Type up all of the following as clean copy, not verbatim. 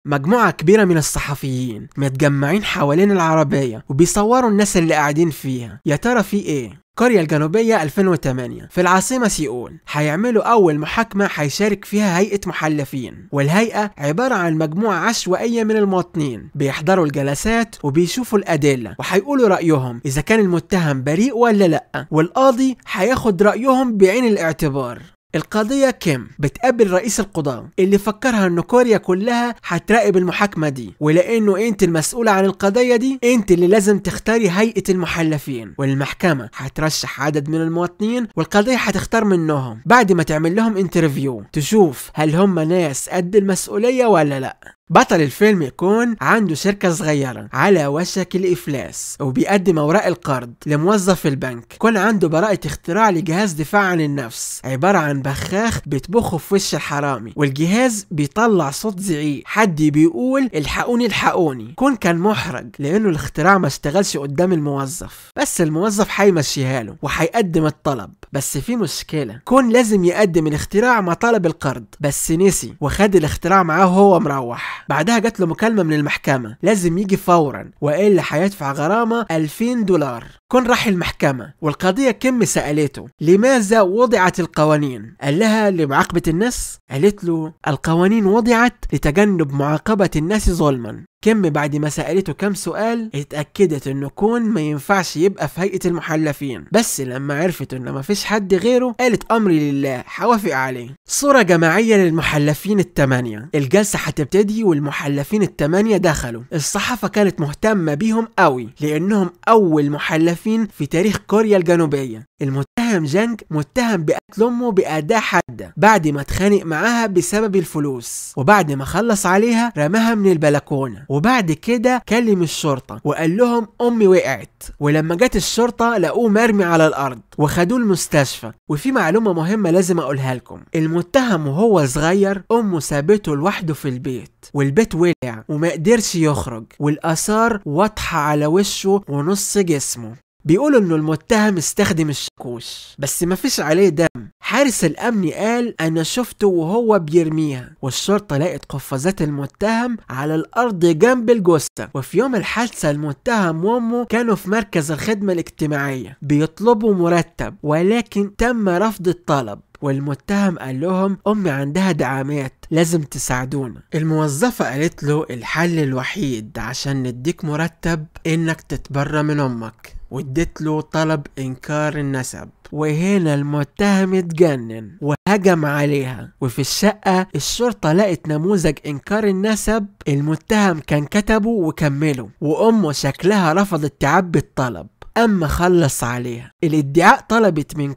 مجموعة كبيرة من الصحفيين متجمعين حوالين العربية وبيصوروا الناس اللي قاعدين فيها. يا ترى في ايه؟ كوريا الجنوبية 2008 في العاصمة سيئول هيعملوا أول محاكمة هيشارك فيها هيئة محلفين، والهيئة عبارة عن مجموعة عشوائية من المواطنين بيحضروا الجلسات وبيشوفوا الأدلة وهيقولوا رأيهم إذا كان المتهم بريء ولا لأ، والقاضي هياخد رأيهم بعين الاعتبار. القضية كيم بتقابل رئيس القضاء اللي فكرها ان كوريا كلها هتراقب المحاكمة دي، ولانه انت المسؤولة عن القضية دي انت اللي لازم تختاري هيئة المحلفين، والمحكمة هترشح عدد من المواطنين والقضية هتختار منهم بعد ما تعمل لهم انترفيو تشوف هل هم ناس قد المسؤولية ولا لا. بطل الفيلم يكون عنده شركة صغيرة على وشك الإفلاس وبيقدم أوراق القرض لموظف البنك، يكون عنده براءة اختراع لجهاز دفاع عن النفس عبارة عن بخاخ بيطبخه في وش الحرامي، والجهاز بيطلع صوت زعيق حد بيقول الحقوني الحقوني. كان محرج لأنه الاختراع ما اشتغلش قدام الموظف، بس الموظف هيمشيها له وهيقدم الطلب. بس في مشكلة، لازم يقدم الاختراع مع طلب القرض، بس نسي وخد الاختراع معاه وهو مروح. بعدها جات له مكالمة من المحكمة لازم يجي فورا وإلا هيدفع غرامة $2000. راح المحكمة والقضية كيم سألته لماذا وضعت القوانين؟ قال لها لمعاقبة الناس. قالت له القوانين وضعت لتجنب معاقبة الناس ظلما. كيم بعد ما سألته كم سؤال اتأكدت انه ما ينفعش يبقى في هيئة المحلفين، بس لما عرفت انه ما فيش حد غيره قالت امري لله هوافق عليه. صورة جماعية للمحلفين ال8. الجلسة هتبتدي والمحلفين ال8 دخلوا. الصحافة كانت مهتمة بيهم قوي لانهم اول محلفين في تاريخ كوريا الجنوبية. المتهم جانج متهم بقتل امه بأداة حادة بعد ما اتخانق معاها بسبب الفلوس، وبعد ما خلص عليها رماها من البلكونة، وبعد كده كلم الشرطة وقال لهم امي وقعت، ولما جت الشرطة لقوه مرمي على الارض وخدوه المستشفى. وفي معلومة مهمة لازم اقولها لكم، المتهم وهو صغير امه سابته لوحده في البيت، والبيت ولع وما قدرش يخرج، والاثار واضحة على وشه ونص جسمه. بيقولوا انه المتهم استخدم الشاكوش بس مفيش عليه دم. حارس الامن قال انا شفته وهو بيرميها، والشرطة لقت قفازات المتهم على الارض جنب الجثة. وفي يوم الحادثة المتهم وامه كانوا في مركز الخدمة الاجتماعية بيطلبوا مرتب، ولكن تم رفض الطلب، والمتهم قال لهم امي عندها دعامات لازم تساعدونا. الموظفة قالت له الحل الوحيد عشان نديك مرتب انك تتبرى من امك، وادت له طلب انكار النسب. وهنا المتهم اتجنن وهجم عليها. وفي الشقة الشرطة لقت نموذج انكار النسب المتهم كان كتبه وكمله، وامه شكلها رفضت تعبي الطلب. اما خلص عليها. الادعاء طلبت من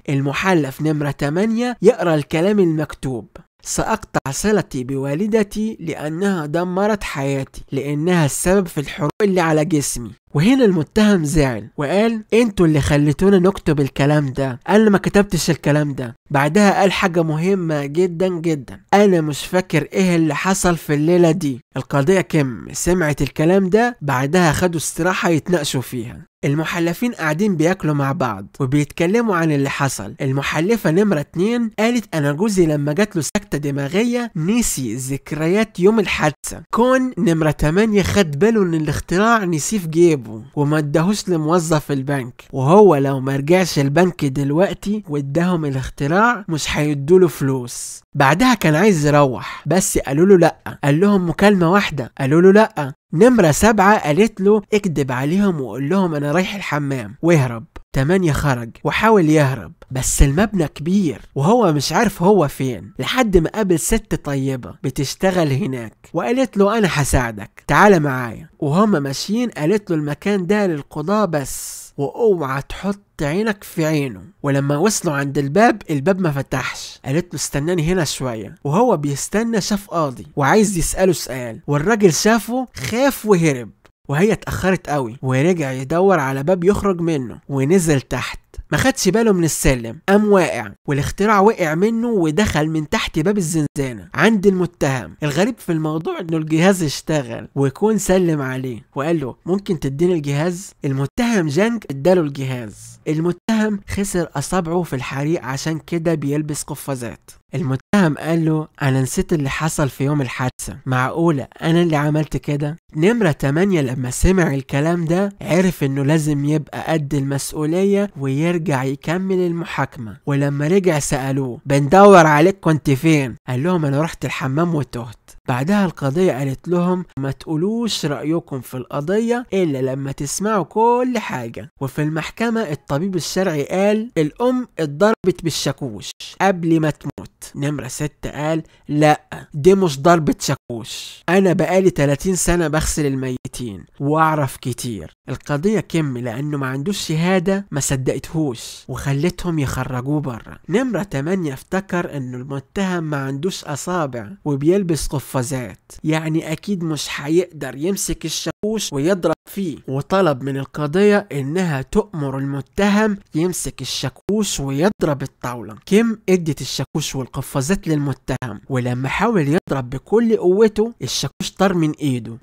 المحلف نمرة 8 يقرأ الكلام المكتوب: سأقطع صلتي بوالدتي لأنها دمرت حياتي، لأنها السبب في الحروق اللي على جسمي. وهنا المتهم زعل وقال انتوا اللي خليتونا نكتب الكلام ده، انا ما كتبتش الكلام ده. بعدها قال حاجة مهمة جدا جدا، انا مش فاكر ايه اللي حصل في الليلة دي. القضية كيم سمعت الكلام ده، بعدها خدوا استراحة يتناقشوا فيها. المحلفين قاعدين بياكلوا مع بعض وبيتكلموا عن اللي حصل. المحلفة نمرة 2 قالت انا جوزي لما جات له سكتة دماغية نسي ذكريات يوم الحادثة. نمرة 8 خد باله ان الاختراع نسيه في جيبه وما اداهوش لموظف البنك، وهو لو ما رجعش البنك دلوقتي واداهم الاختراع مش هيدوله فلوس. بعدها كان عايز يروح بس قالوا له لا، قال لهم مكالمة واحدة قالوا له لا. نمرة 7 قالت له اكدب عليهم وقول لهم انا رايح الحمام واهرب. 8 خرج وحاول يهرب بس المبنى كبير وهو مش عارف هو فين، لحد ما قابل ست طيبة بتشتغل هناك وقالت له انا هساعدك تعال معايا. وهم ماشيين قالت له المكان ده للقضاء بس، واوعى تحط عينك في عينه. ولما وصلوا عند الباب ما فتحش. قالت له استناني هنا شوية. وهو بيستنى شاف قاضي وعايز يسأله سؤال، والراجل شافه خاف وهرب. وهي اتأخرت قوي ورجع يدور على باب يخرج منه ونزل تحت. ما خدش باله من السلم، قام واقع والاختراع وقع منه ودخل من تحت باب الزنزانة عند المتهم. الغريب في الموضوع انه الجهاز اشتغل ويكون سلم عليه وقال له ممكن تديني الجهاز؟ المتهم جانج اداله الجهاز. المتهم خسر اصابعه في الحريق عشان كده بيلبس قفازات. المتهم قال له انا نسيت اللي حصل في يوم الحادثة، معقولة انا اللي عملت كده؟ نمرة 8 لما سمع الكلام ده عرف انه لازم يبقى قد المسؤولية ويرجع يكمل المحاكمة. ولما رجع سألوه بندور عليك كنت فين؟ قال لهم انا رحت الحمام وتهت. بعدها القضية قالت لهم ما تقولوش رأيكم في القضية إلا لما تسمعوا كل حاجة. وفي المحكمة الطبيب الشرعي قال الأم اتضربت بالشاكوش قبل ما تموت. نمرة 6 قال لا دي مش ضربة شاكوش، أنا بقالي 30 سنة بغسل الميتين وأعرف كتير. القضية كم لأنه ما عندوش شهادة ما صدقتهوش وخلتهم يخرجوه برا. نمرة 8 افتكر إنه المتهم ما عندوش أصابع وبيلبس قفازات، يعني أكيد مش هيقدر يمسك الشاكوش ويضرب فيه، وطلب من القضية إنها تؤمر المتهم يمسك الشاكوش ويضرب الطاولة. كيم ادت الشاكوش والقفازات للمتهم، ولما حاول يضرب بكل قوته الشاكوش طار من ايده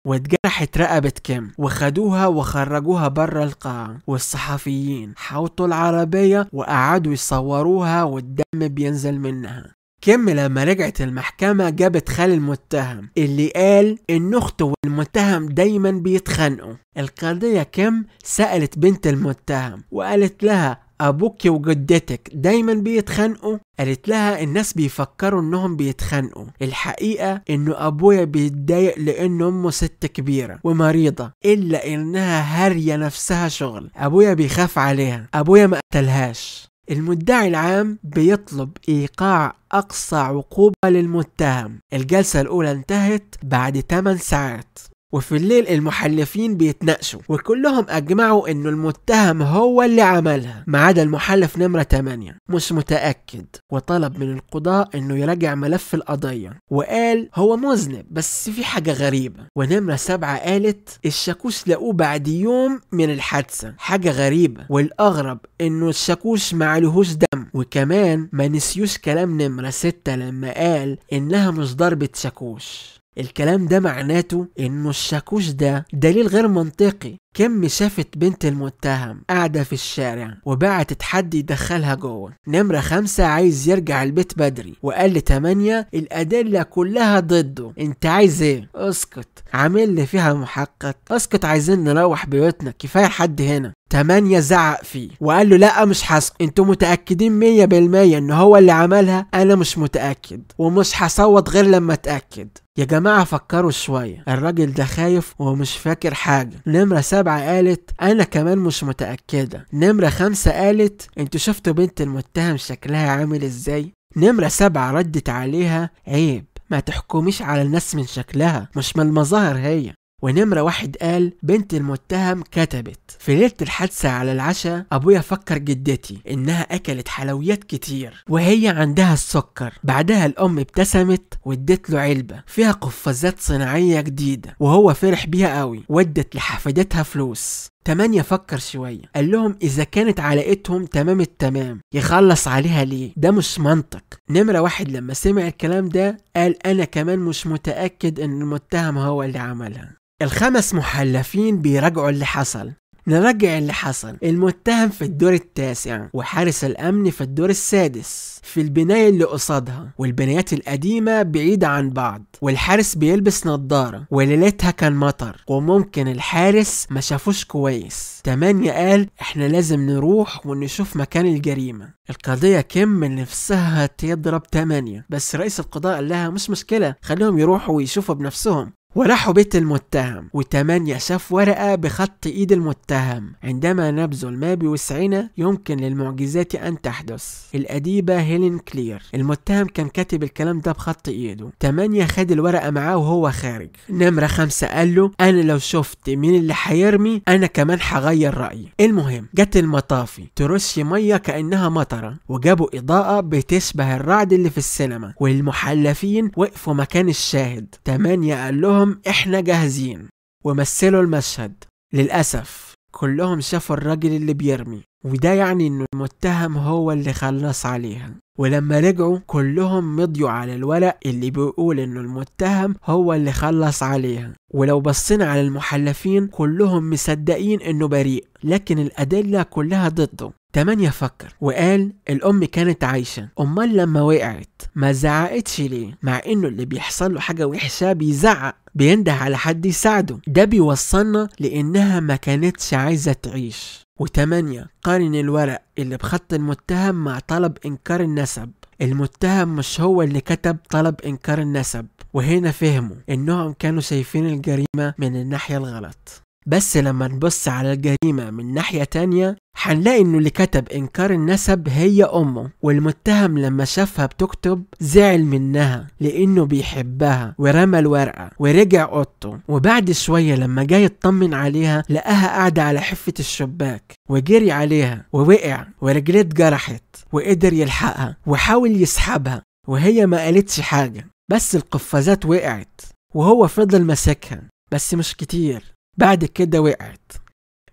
واتجرحت رقبة كيم وخدوها وخرجوها بره القاعة. والصحفيين حاوطوا العربية وقعدوا يصوروها والدم بينزل منها. كيم لما رجعت المحكمة جابت خال المتهم اللي قال ان اخته والمتهم دايما بيتخانقوا. القاضية كيم سألت بنت المتهم وقالت لها ابوك وجدتك دايما بيتخانقوا؟ قالت لها الناس بيفكروا انهم بيتخانقوا، الحقيقة انه ابويا بيتضايق لان امه ست كبيرة ومريضة الا انها هارية نفسها شغل. ابويا بيخاف عليها، ابويا ما قتلهاش. المدعي العام بيطلب ايقاع اقصى عقوبة للمتهم. الجلسة الاولى انتهت بعد 8 ساعات، وفي الليل المحلفين بيتناقشوا وكلهم اجمعوا انه المتهم هو اللي عملها ما عدا المحلف نمرة 8 مش متأكد، وطلب من القضاء انه يراجع ملف القضية وقال هو مذنب بس في حاجة غريبة. ونمرة 7 قالت الشاكوش لقوه بعد يوم من الحادثة، حاجة غريبة، والاغرب انه الشاكوش معلهوش دم. وكمان ما نسيوش كلام نمرة 6 لما قال انها مش ضربة شاكوش. الكلام ده معناته انه الشاكوش ده دليل غير منطقي. كم شافت بنت المتهم قاعدة في الشارع وبعتت حد يدخلها جوه. نمرة 5 عايز يرجع البيت بدري وقال ل8 الأدلة كلها ضده، انت عايز ايه؟ اسكت، عامل لي فيها محقق، اسكت عايزين نروح بيوتنا كفاية حد هنا. 8 زعق فيه وقال له لا مش هسكت، انتوا متأكدين 100% ان هو اللي عملها؟ انا مش متأكد ومش هصوت غير لما اتأكد. يا جماعة فكروا شوية، الراجل ده خايف ومش فاكر حاجة. نمرة 7 قالت انا كمان مش متأكدة. نمرة 5 قالت انتوا شفتوا بنت المتهم شكلها عامل ازاي؟ نمرة 7 ردت عليها عيب، ما تحكميش على الناس من شكلها مش من المظاهر هي. ونمرة 1 قال بنت المتهم كتبت في ليلة الحادثة على العشاء ابويا فكر جدتي انها اكلت حلويات كتير وهي عندها السكر. بعدها الام ابتسمت وادت له علبة فيها قفازات صناعية جديدة وهو فرح بيها قوي وادت لحفيدتها فلوس. 8 فكر شوية قال لهم اذا كانت علاقتهم تمام التمام يخلص عليها ليه؟ ده مش منطق. نمرة 1 لما سمع الكلام ده قال انا كمان مش متأكد ان المتهم هو اللي عملها. ال5 محلفين بيراجعوا اللي حصل. نرجع اللي حصل، المتهم في الدور التاسع وحارس الأمن في الدور السادس في البناية اللي قصادها، والبنايات القديمة بعيدة عن بعض، والحارس بيلبس نظارة وليلتها كان مطر وممكن الحارس ما شافوش كويس. 8 قال احنا لازم نروح ونشوف مكان الجريمة. القضية كم من نفسها تضرب 8 بس رئيس القضاء قال لها مش مشكلة خليهم يروحوا ويشوفوا بنفسهم. وراحوا بيت المتهم و8 شاف ورقة بخط ايد المتهم عندما نبذل ما بوسعنا يمكن للمعجزات ان تحدث. الاديبة هيلين كلير. المتهم كان كاتب الكلام ده بخط ايده. 8 خد الورقة معاه وهو خارج. نمرة 5 قال له انا لو شفت مين اللي هيرمي انا كمان هغير رأيي. المهم جت المطافي ترش مية كأنها مطرة وجابوا اضاءة بتشبه الرعد اللي في السينما والمحلفين وقفوا مكان الشاهد. 8 قال لهم احنا جاهزين ومثلوا المشهد. للأسف كلهم شافوا الراجل اللي بيرمي وده يعني إنه المتهم هو اللي خلص عليها. ولما رجعوا كلهم مضيوا على الورق اللي بيقول إنه المتهم هو اللي خلص عليها. ولو بصينا على المحلفين كلهم مصدقين إنه بريء، لكن الأدلة كلها ضده. 8 فكر وقال الأم كانت عايشة، أمال لما وقعت ما زعقتش ليه؟ مع إنه اللي بيحصل له حاجة وحشة بيزعق، بينده على حد يساعده. ده بيوصلنا لإنها ما كانتش عايزة تعيش. و8 قارن الورق اللي بخط المتهم مع طلب إنكار النسب. المتهم مش هو اللي كتب طلب إنكار النسب، وهنا فهموا إنهم كانوا شايفين الجريمة من الناحية الغلط. بس لما نبص على الجريمة من ناحية تانية هنلاقي انه اللي كتب انكار النسب هي امه، والمتهم لما شافها بتكتب زعل منها لانه بيحبها ورمى الورقة ورجع اوضته. وبعد شوية لما جاي يطمن عليها لقاها قاعدة على حفة الشباك، وجري عليها ووقع ورجليه اتجرحت، وقدر يلحقها وحاول يسحبها وهي ما قالتش حاجة، بس القفازات وقعت وهو فضل ماسكها بس مش كتير. بعد كده وقعت.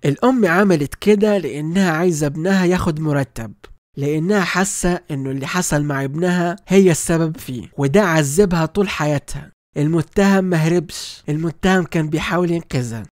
الأم عملت كده لأنها عايزة ابنها ياخد مرتب، لأنها حاسة إنه اللي حصل مع ابنها هي السبب فيه، وده عذبها طول حياتها. المتهم مهربش، المتهم كان بيحاول ينقذها.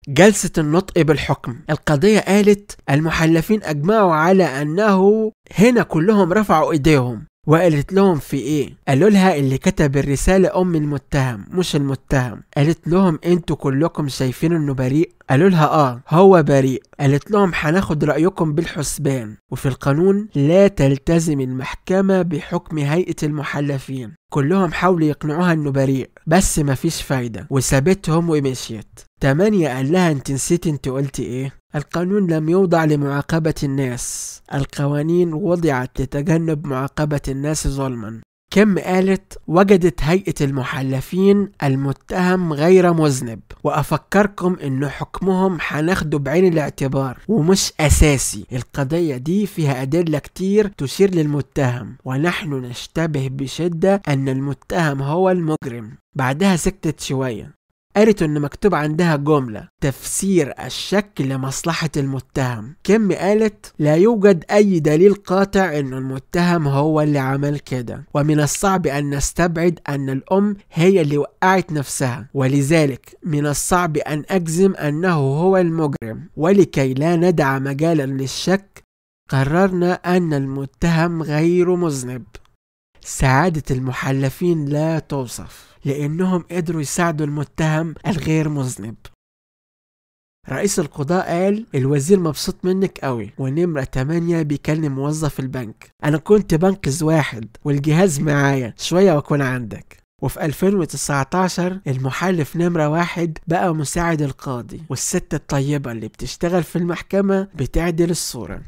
جلسة النطق بالحكم. القضية قالت المحلفين أجمعوا على أنه هنا كلهم رفعوا إيديهم. وقالت لهم في ايه؟ قالوا لها اللي كتب الرسالة ام المتهم مش المتهم. قالت لهم انتوا كلكم شايفين انه بريء؟ قالوا لها هو بريء. قالت لهم هناخد رأيكم بالحسبان، وفي القانون لا تلتزم المحكمة بحكم هيئة المحلفين. كلهم حاولوا يقنعوها انه بريء بس مفيش فايدة، وسابتهم ومشيت. 8 قال لها انت نسيتي انت قلتي ايه؟ القانون لم يوضع لمعاقبة الناس، القوانين وضعت لتجنب معاقبة الناس ظلما. كم قالت وجدت هيئة المحلفين المتهم غير مذنب، وأفكركم إنه حكمهم هناخده بعين الاعتبار ومش أساسي. القضية دي فيها أدلة كتير تشير للمتهم، ونحن نشتبه بشدة أن المتهم هو المجرم. بعدها سكتت شوية، قالت إن مكتوب عندها جملة تفسير الشك لمصلحة المتهم. كم قالت لا يوجد أي دليل قاطع إن المتهم هو اللي عمل كده، ومن الصعب أن نستبعد أن الأم هي اللي وقعت نفسها، ولذلك من الصعب أن أجزم أنه هو المجرم. ولكي لا ندع مجالا للشك قررنا أن المتهم غير مذنب. سعادة المحلفين لا توصف لأنهم قدروا يساعدوا المتهم الغير مذنب. رئيس القضاء قال الوزير مبسوط منك قوي. ونمرة 8 بيكلم موظف البنك، أنا كنت بنقذ واحد والجهاز معايا شوية وأكون عندك. وفي 2019 المحلف نمرة 1 بقى مساعد القاضي، والست الطيبة اللي بتشتغل في المحكمة بتعدل الصورة.